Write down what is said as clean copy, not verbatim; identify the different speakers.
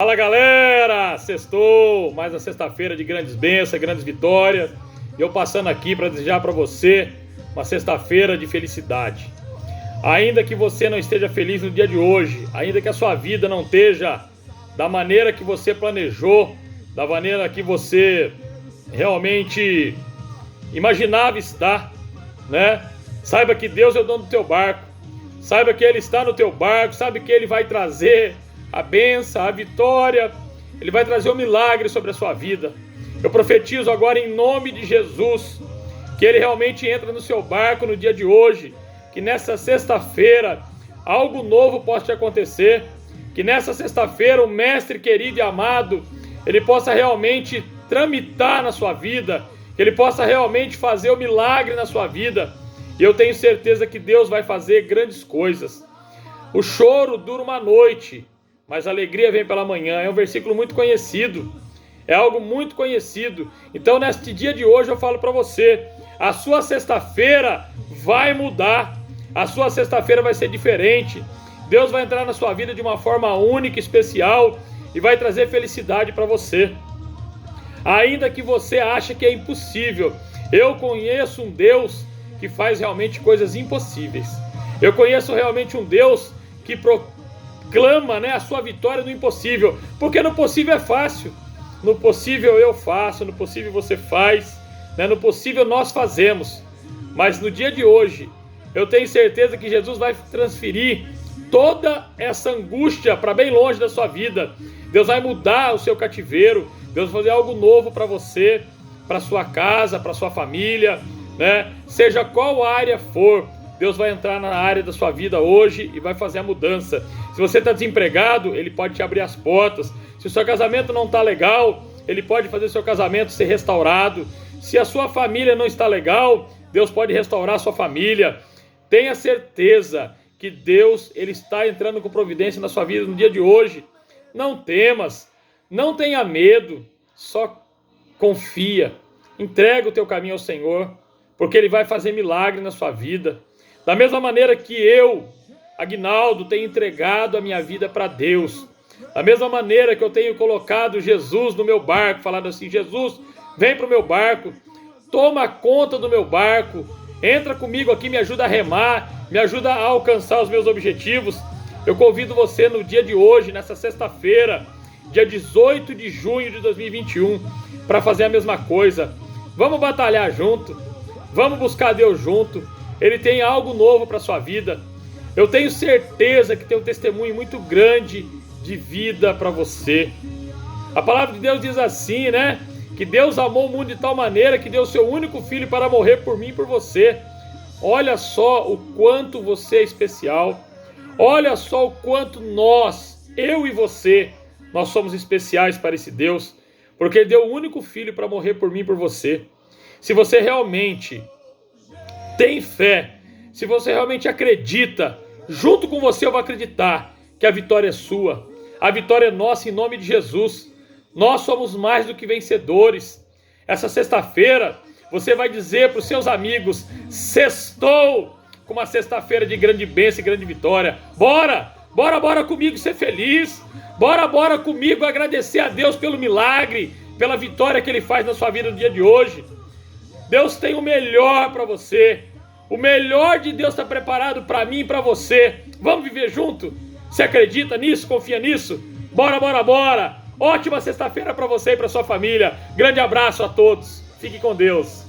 Speaker 1: Fala galera, sextou, mais uma sexta-feira de grandes bênçãos, grandes vitórias. E eu passando aqui para desejar para você uma sexta-feira de felicidade. Ainda que você não esteja feliz no dia de hoje, ainda que a sua vida não esteja da maneira que você planejou, da maneira que você realmente imaginava estar, né? Saiba que Deus é o dono do teu barco, saiba que Ele está no teu barco, sabe que Ele vai trazer a bênção, a vitória, Ele vai trazer um milagre sobre a sua vida. Eu profetizo agora em nome de Jesus, que Ele realmente entra no seu barco no dia de hoje, que nessa sexta-feira algo novo possa te acontecer, que nessa sexta-feira o Mestre querido e amado, Ele possa realmente tramitar na sua vida, que Ele possa realmente fazer o milagre na sua vida, e eu tenho certeza que Deus vai fazer grandes coisas. O choro dura uma noite, mas a alegria vem pela manhã. É um versículo muito conhecido, é algo muito conhecido. Então neste dia de hoje eu falo para você, a sua sexta-feira vai mudar, a sua sexta-feira vai ser diferente. Deus vai entrar na sua vida de uma forma única, especial, e vai trazer felicidade para você. Ainda que você ache que é impossível, eu conheço um Deus que faz realmente coisas impossíveis. Eu conheço realmente um Deus que proclama, a sua vitória no impossível, porque no possível é fácil, no possível eu faço, no possível você faz, no possível nós fazemos, mas no dia de hoje, eu tenho certeza que Jesus vai transferir toda essa angústia para bem longe da sua vida. Deus vai mudar o seu cativeiro, Deus vai fazer algo novo para você, para sua casa, para sua família, seja qual área for, Deus vai entrar na área da sua vida hoje e vai fazer a mudança. Se você está desempregado, Ele pode te abrir as portas. Se o seu casamento não está legal, Ele pode fazer o seu casamento ser restaurado. Se a sua família não está legal, Deus pode restaurar a sua família. Tenha certeza que Deus Ele está entrando com providência na sua vida no dia de hoje. Não temas, não tenha medo, só confia. Entrega o teu caminho ao Senhor, porque Ele vai fazer milagre na sua vida. Da mesma maneira que eu, Aguinaldo, tenho entregado a minha vida para Deus. Da mesma maneira que eu tenho colocado Jesus no meu barco, falando assim, Jesus, vem para o meu barco, toma conta do meu barco, entra comigo aqui, me ajuda a remar, me ajuda a alcançar os meus objetivos. Eu convido você no dia de hoje, nessa sexta-feira, dia 18 de junho de 2021, para fazer a mesma coisa. Vamos batalhar junto, vamos buscar Deus junto. Ele tem algo novo para a sua vida. Eu tenho certeza que tem um testemunho muito grande de vida para você. A palavra de Deus diz assim, que Deus amou o mundo de tal maneira que deu o seu único filho para morrer por mim e por você. Olha só o quanto você é especial. Olha só o quanto nós, eu e você, nós somos especiais para esse Deus, porque Ele deu o único filho para morrer por mim e por você. Se você realmente tem fé, se você realmente acredita, junto com você eu vou acreditar que a vitória é sua, a vitória é nossa em nome de Jesus. Nós somos mais do que vencedores. Essa sexta-feira você vai dizer para os seus amigos, sextou com uma sexta-feira de grande bênção e grande vitória. Bora, bora, bora comigo ser feliz, bora, bora comigo agradecer a Deus pelo milagre, pela vitória que Ele faz na sua vida no dia de hoje. Deus tem o melhor para você. O melhor de Deus está preparado para mim e para você. Vamos viver junto? Você acredita nisso? Confia nisso? Bora, bora, bora! Ótima sexta-feira para você e para sua família. Grande abraço a todos. Fique com Deus.